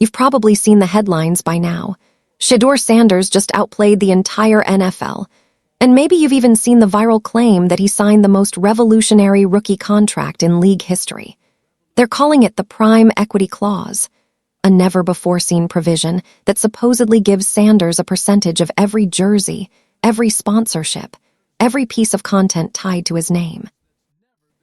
You've probably seen the headlines by now. Shedeur Sanders just outplayed the entire NFL. And maybe you've even seen the viral claim that he signed the most revolutionary rookie contract in league history. They're calling it the Prime Equity Clause, a never-before-seen provision that supposedly gives Sanders a percentage of every jersey, every sponsorship, every piece of content tied to his name.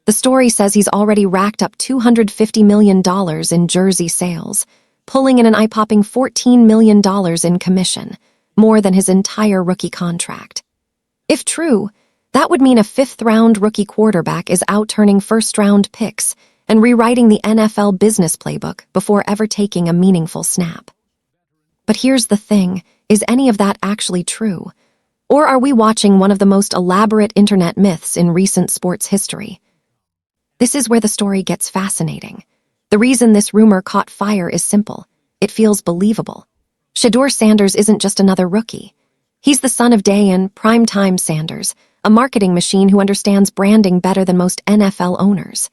The story says he's already racked up $250 million in jersey sales, pulling in an eye-popping $14 million in commission, more than his entire rookie contract. If true, that would mean a fifth-round rookie quarterback is out-turning first-round picks and rewriting the NFL business playbook before ever taking a meaningful snap. But here's the thing, is any of that actually true? Or are we watching one of the most elaborate internet myths in recent sports history? This is where the story gets fascinating. The reason this rumor caught fire is simple. It feels believable. Shedeur Sanders isn't just another rookie. He's the son of Primetime Sanders, a marketing machine who understands branding better than most NFL owners.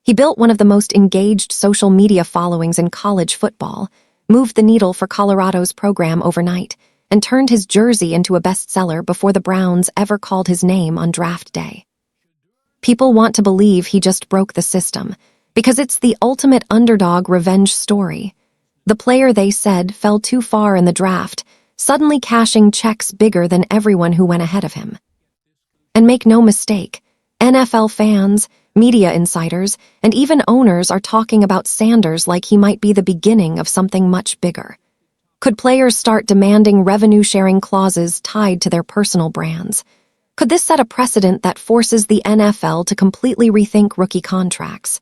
He built one of the most engaged social media followings in college football, moved the needle for Colorado's program overnight, and turned his jersey into a bestseller before the Browns ever called his name on draft day. People want to believe he just broke the system, because it's the ultimate underdog revenge story. The player, they said, fell too far in the draft, suddenly cashing checks bigger than everyone who went ahead of him. And make no mistake, NFL fans, media insiders, and even owners are talking about Sanders like he might be the beginning of something much bigger. Could players start demanding revenue-sharing clauses tied to their personal brands? Could this set a precedent that forces the NFL to completely rethink rookie contracts?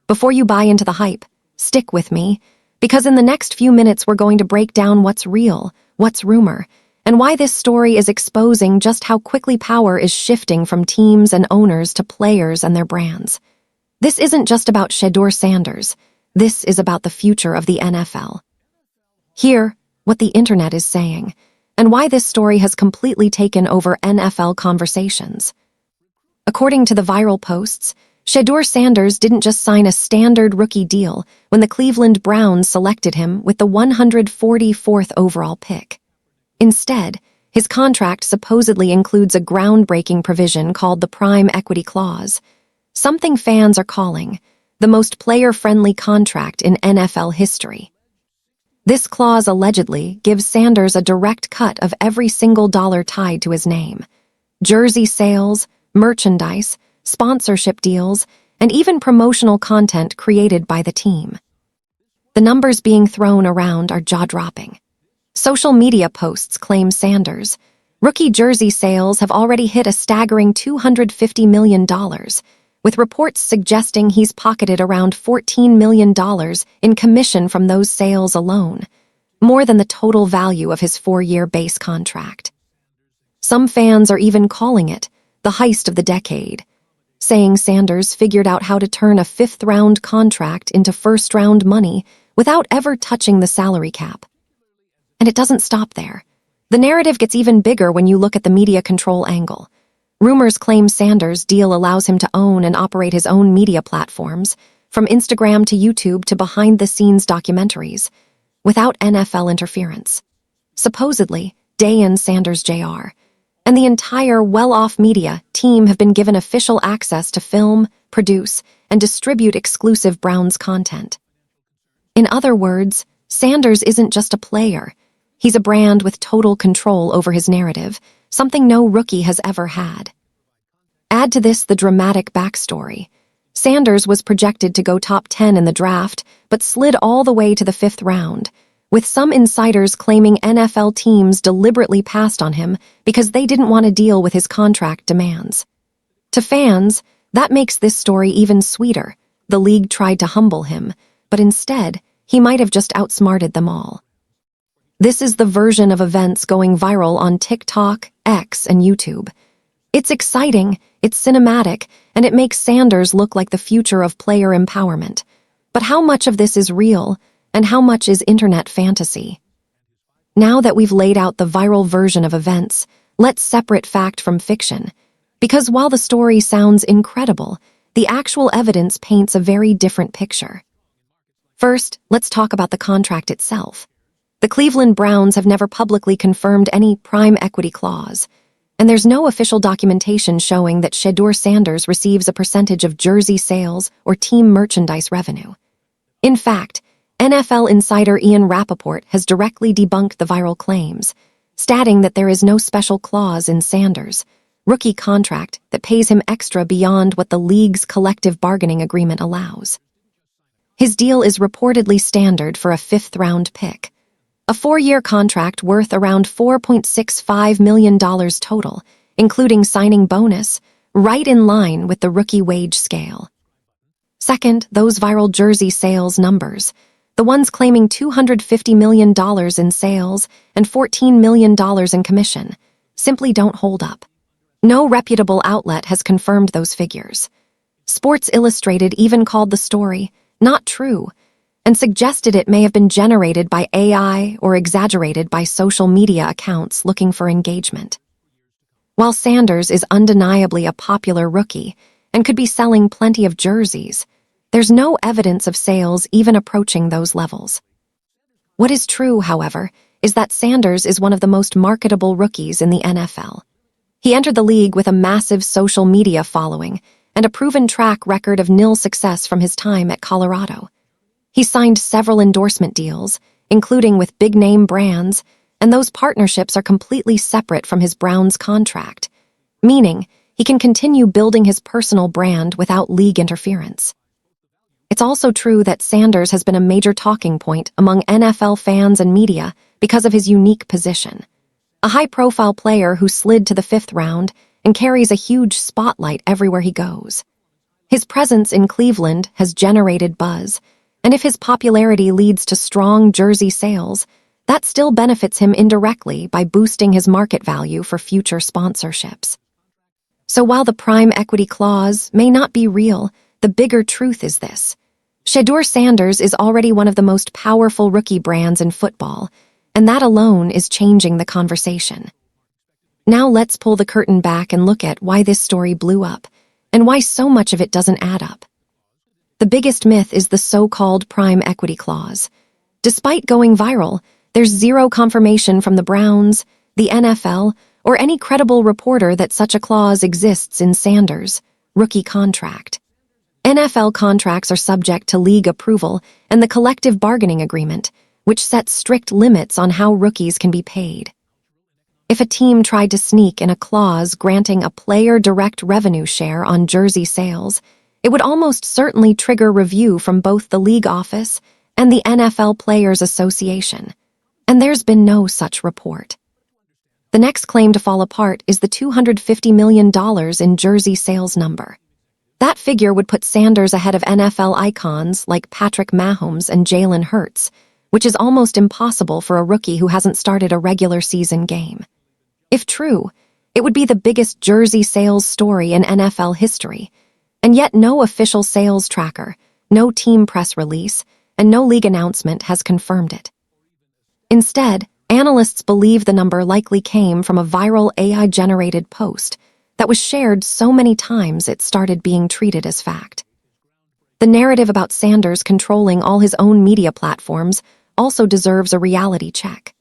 Before you buy into the hype, stick with me, because in the next few minutes we're going to break down what's real, what's rumor, and why this story is exposing just how quickly power is shifting from teams and owners to players and their brands. This isn't just about Shedeur Sanders. This is about the future of the NFL. Hear what the internet is saying, and why this story has completely taken over NFL conversations. According to the viral posts, Shedeur Sanders didn't just sign a standard rookie deal when the Cleveland Browns selected him with the 144th overall pick. Instead, his contract supposedly includes a groundbreaking provision called the Prime Equity Clause, something fans are calling the most player-friendly contract in NFL history. This clause allegedly gives Sanders a direct cut of every single dollar tied to his name. Jersey sales, merchandise, sponsorship deals, and even promotional content created by the team. The numbers being thrown around are jaw-dropping. Social media posts claim Sanders' rookie jersey sales have already hit a staggering $250 million, with reports suggesting he's pocketed around $14 million in commission from those sales alone, more than the total value of his 4-year base contract. Some fans are even calling it the heist of the decade, saying Sanders figured out how to turn a fifth-round contract into first-round money without ever touching the salary cap. And it doesn't stop there. The narrative gets even bigger when you look at the media control angle. Rumors claim Sanders' deal allows him to own and operate his own media platforms, from Instagram to YouTube to behind-the-scenes documentaries, without NFL interference. Supposedly, Sanders Jr. and the entire well-off media team have been given official access to film, produce, and distribute exclusive Browns content. In other words, Sanders isn't just a player. He's a brand with total control over his narrative, something no rookie has ever had. Add to this the dramatic backstory. Sanders was projected to go top 10 in the draft, but slid all the way to the 5th round, with some insiders claiming NFL teams deliberately passed on him because they didn't want to deal with his contract demands. To fans, that makes this story even sweeter. The league tried to humble him, but instead, he might have just outsmarted them all. This is the version of events going viral on TikTok, X, and YouTube. It's exciting, it's cinematic, and it makes Sanders look like the future of player empowerment. But how much of this is real, and how much is internet fantasy? Now that we've laid out the viral version of events, let's separate fact from fiction. Because while the story sounds incredible, the actual evidence paints a very different picture. First, let's talk about the contract itself. The Cleveland Browns have never publicly confirmed any prime equity clause, and there's no official documentation showing that Shedeur Sanders receives a percentage of jersey sales or team merchandise revenue. In fact, NFL insider Ian Rappaport has directly debunked the viral claims, stating that there is no special clause in Sanders' rookie contract that pays him extra beyond what the league's collective bargaining agreement allows. His deal is reportedly standard for a fifth-round pick, a 4-year contract worth around $4.65 million total, including signing bonus, right in line with the rookie wage scale. Second, those viral jersey sales numbers, the ones claiming $250 million in sales and $14 million in commission, simply don't hold up. No reputable outlet has confirmed those figures. Sports Illustrated even called the story not true and suggested it may have been generated by AI or exaggerated by social media accounts looking for engagement. While Sanders is undeniably a popular rookie and could be selling plenty of jerseys, there's no evidence of sales even approaching those levels. What is true, however, is that Sanders is one of the most marketable rookies in the NFL. He entered the league with a massive social media following and a proven track record of nil success from his time at Colorado. He signed several endorsement deals, including with big-name brands, and those partnerships are completely separate from his Browns contract, meaning he can continue building his personal brand without league interference. It's also true that Sanders has been a major talking point among NFL fans and media because of his unique position. A high-profile player who slid to the 5th round and carries a huge spotlight everywhere he goes. His presence in Cleveland has generated buzz, and if his popularity leads to strong jersey sales, that still benefits him indirectly by boosting his market value for future sponsorships. So while the prime equity clause may not be real, the bigger truth is this. Shedeur Sanders is already one of the most powerful rookie brands in football, and that alone is changing the conversation. Now let's pull the curtain back and look at why this story blew up, and why so much of it doesn't add up. The biggest myth is the so-called prime equity clause. Despite going viral, there's zero confirmation from the Browns, the NFL, or any credible reporter that such a clause exists in Sanders' rookie contract. NFL contracts are subject to league approval and the collective bargaining agreement, which sets strict limits on how rookies can be paid. If a team tried to sneak in a clause granting a player direct revenue share on jersey sales, it would almost certainly trigger review from both the league office and the NFL Players Association, and there's been no such report. The next claim to fall apart is the $250 million in jersey sales number. That figure would put Sanders ahead of NFL icons like Patrick Mahomes and Jalen Hurts, which is almost impossible for a rookie who hasn't started a regular season game. If true, it would be the biggest jersey sales story in NFL history, and yet no official sales tracker, no team press release, and no league announcement has confirmed it. Instead, analysts believe the number likely came from a viral AI-generated post that was shared so many times it started being treated as fact. The narrative about Sanders controlling all his own media platforms also deserves a reality check.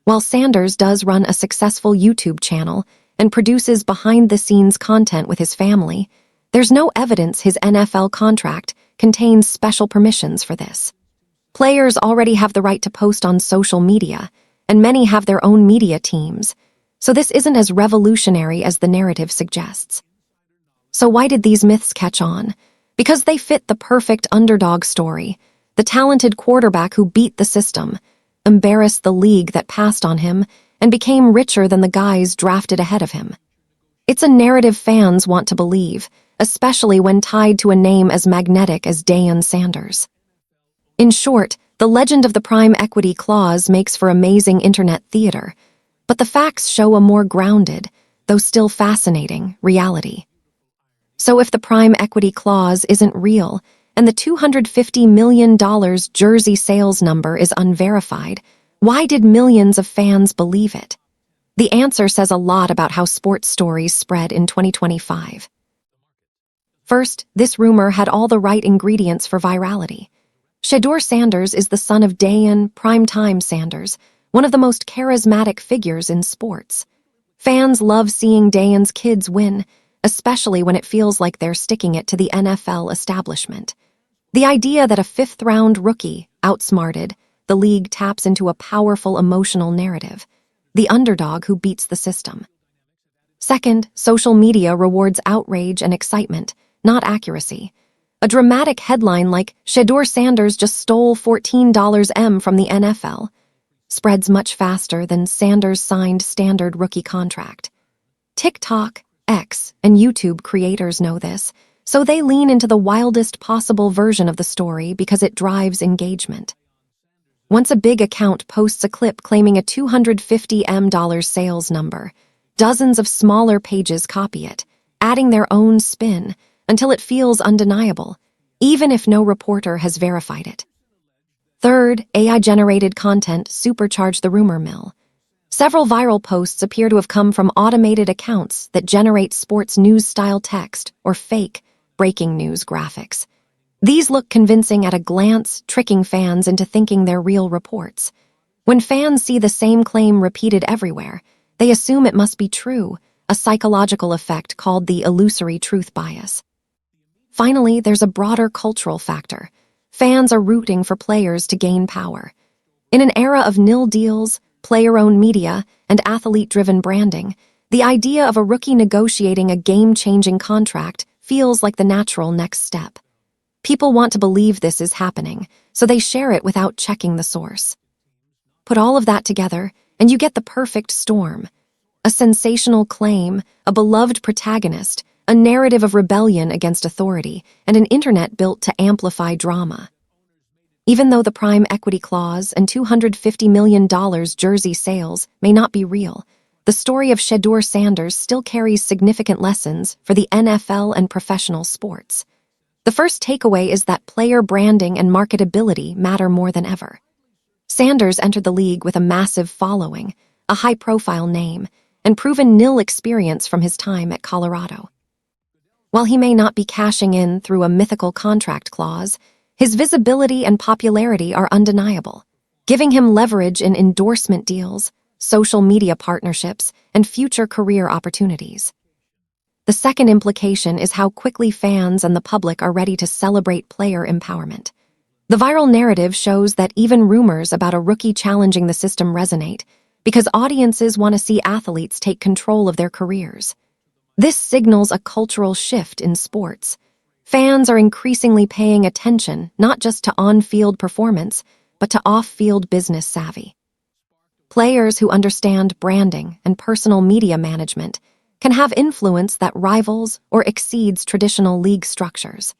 While Sanders does run a successful YouTube channel and produces behind-the-scenes content with his family, there's no evidence his NFL contract contains special permissions for this. Players already have the right to post on social media, and many have their own media teams, so this isn't as revolutionary as the narrative suggests. So why did these myths catch on? Because they fit the perfect underdog story, the talented quarterback who beat the system, embarrassed the league that passed on him, and became richer than the guys drafted ahead of him. It's a narrative fans want to believe, especially when tied to a name as magnetic as Deion Sanders. In short, the legend of the prime equity clause makes for amazing internet theater, but the facts show a more grounded, though still fascinating, reality. So if the prime equity clause isn't real, and the $250 million jersey sales number is unverified, why did millions of fans believe it? The answer says a lot about how sports stories spread in 2025. First, this rumor had all the right ingredients for virality. Shedeur Sanders is the son of Dayan Primetime Sanders, one of the most charismatic figures in sports. Fans love seeing Dayan's kids win, especially when it feels like they're sticking it to the NFL establishment. The idea that a fifth-round rookie, outsmarted, the league taps into a powerful emotional narrative, the underdog who beats the system. Second, social media rewards outrage and excitement, not accuracy. A dramatic headline like, "Shedeur Sanders just stole $14 from the NFL," spreads much faster than Sanders signed standard rookie contract. TikTok, X, and YouTube creators know this, so they lean into the wildest possible version of the story because it drives engagement. Once a big account posts a clip claiming a $250 sales number, dozens of smaller pages copy it, adding their own spin until it feels undeniable, even if no reporter has verified it. Third, AI-generated content supercharge the rumor mill. Several viral posts appear to have come from automated accounts that generate sports news-style text or fake breaking news graphics. These look convincing at a glance, tricking fans into thinking they're real reports. When fans see the same claim repeated everywhere, they assume it must be true, a psychological effect called the illusory truth bias. Finally, there's a broader cultural factor. Fans are rooting for players to gain power. In an era of nil deals, player-owned media, and athlete-driven branding, the idea of a rookie negotiating a game-changing contract feels like the natural next step. People want to believe this is happening, so they share it without checking the source. Put all of that together, and you get the perfect storm. A sensational claim, a beloved protagonist, a narrative of rebellion against authority, and an internet built to amplify drama. Even though the prime equity clause and $250 million jersey sales may not be real, the story of Shedeur Sanders still carries significant lessons for the NFL and professional sports. The first takeaway is that player branding and marketability matter more than ever. Sanders entered the league with a massive following, a high-profile name, and proven nil experience from his time at Colorado. While he may not be cashing in through a mythical contract clause, his visibility and popularity are undeniable, giving him leverage in endorsement deals, social media partnerships, and future career opportunities. The second implication is how quickly fans and the public are ready to celebrate player empowerment. The viral narrative shows that even rumors about a rookie challenging the system resonate because audiences want to see athletes take control of their careers. This signals a cultural shift in sports. Fans are increasingly paying attention not just to on-field performance, but to off-field business savvy. Players who understand branding and personal media management can have influence that rivals or exceeds traditional league structures.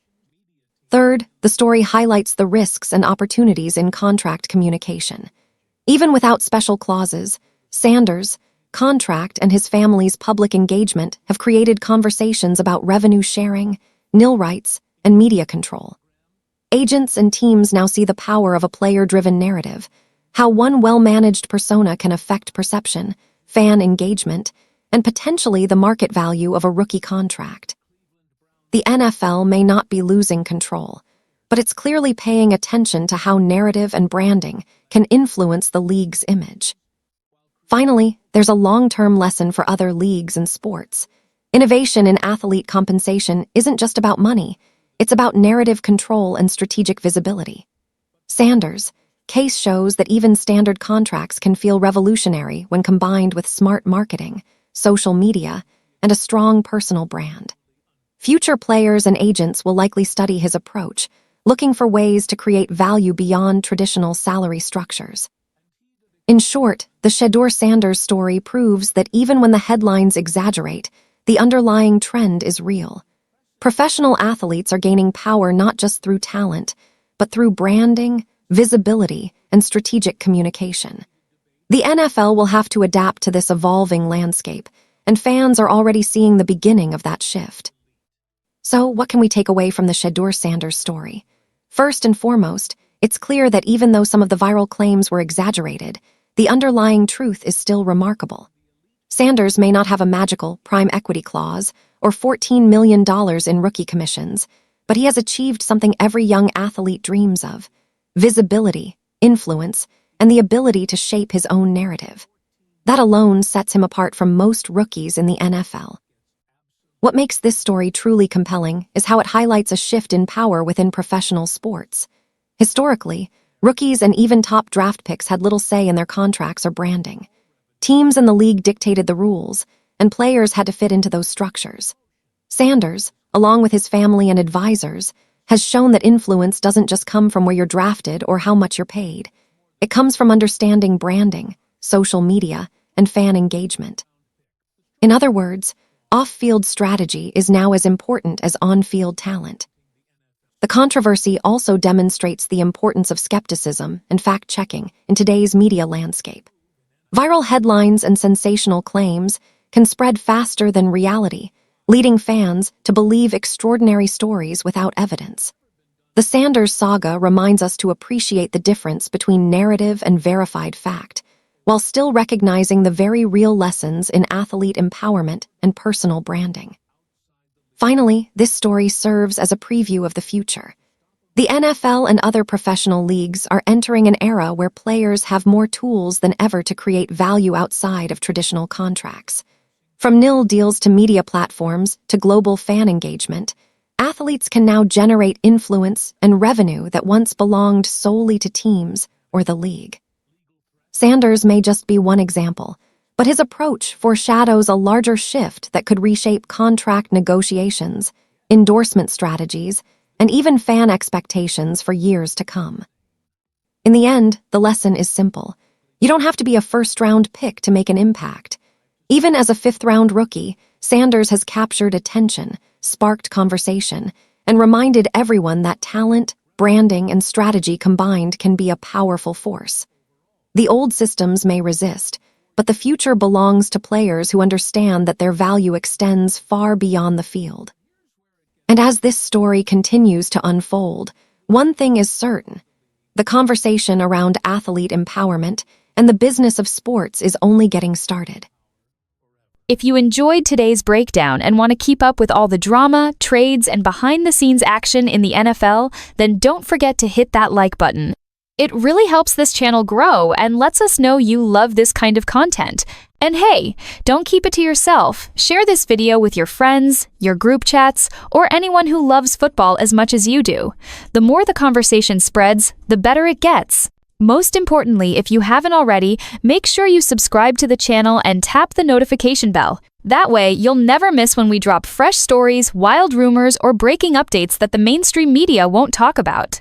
Third, the story highlights the risks and opportunities in contract communication. Even without special clauses, Sanders' contract and his family's public engagement have created conversations about revenue sharing, nil rights, and media control. Agents and teams now see the power of a player-driven narrative, how one well-managed persona can affect perception, fan engagement, and potentially the market value of a rookie contract. The NFL may not be losing control, but it's clearly paying attention to how narrative and branding can influence the league's image. Finally, there's a long-term lesson for other leagues and sports. Innovation in athlete compensation isn't just about money, it's about narrative control and strategic visibility. Sanders' case shows that even standard contracts can feel revolutionary when combined with smart marketing, social media, and a strong personal brand. Future players and agents will likely study his approach, looking for ways to create value beyond traditional salary structures. In short, the Shedeur Sanders story proves that even when the headlines exaggerate, the underlying trend is real. Professional athletes are gaining power not just through talent, but through branding, visibility, and strategic communication. The NFL will have to adapt to this evolving landscape, and fans are already seeing the beginning of that shift. So, what can we take away from the Shedeur Sanders story? First and foremost, it's clear that even though some of the viral claims were exaggerated, the underlying truth is still remarkable. Sanders may not have a magical prime equity clause or $14 million in rookie commissions, but he has achieved something every young athlete dreams of: visibility, influence, and the ability to shape his own narrative. That alone sets him apart from most rookies in the NFL. What makes this story truly compelling is how it highlights a shift in power within professional sports. Historically, rookies and even top draft picks had little say in their contracts or branding. Teams in the league dictated the rules, and players had to fit into those structures. Sanders, along with his family and advisors, has shown that influence doesn't just come from where you're drafted or how much you're paid. It comes from understanding branding, social media, and fan engagement. In other words, off-field strategy is now as important as on-field talent. The controversy also demonstrates the importance of skepticism and fact-checking in today's media landscape. Viral headlines and sensational claims can spread faster than reality, leading fans to believe extraordinary stories without evidence. The Sanders saga reminds us to appreciate the difference between narrative and verified fact, while still recognizing the very real lessons in athlete empowerment and personal branding. Finally, this story serves as a preview of the future. The NFL and other professional leagues are entering an era where players have more tools than ever to create value outside of traditional contracts. From nil deals to media platforms to global fan engagement, athletes can now generate influence and revenue that once belonged solely to teams or the league. Sanders may just be one example, but his approach foreshadows a larger shift that could reshape contract negotiations, endorsement strategies, and even fan expectations for years to come. In the end, the lesson is simple. You don't have to be a first-round pick to make an impact. Even as a fifth-round rookie, Sanders has captured attention, sparked conversation, and reminded everyone that talent, branding, and strategy combined can be a powerful force. The old systems may resist, but the future belongs to players who understand that their value extends far beyond the field. And as this story continues to unfold, one thing is certain. The conversation around athlete empowerment and the business of sports is only getting started. If you enjoyed today's breakdown and want to keep up with all the drama, trades, and behind-the-scenes action in the NFL, then don't forget to hit that like button. It really helps this channel grow and lets us know you love this kind of content. And hey, don't keep it to yourself. Share this video with your friends, your group chats, or anyone who loves football as much as you do. The more the conversation spreads, the better it gets. Most importantly, if you haven't already, make sure you subscribe to the channel and tap the notification bell. That way, you'll never miss when we drop fresh stories, wild rumors, or breaking updates that the mainstream media won't talk about.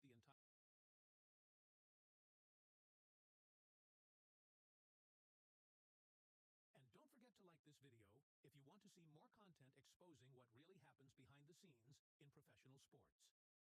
the entire. And don't forget to like this video if you want to see more content exposing what really happens behind the scenes in professional sports.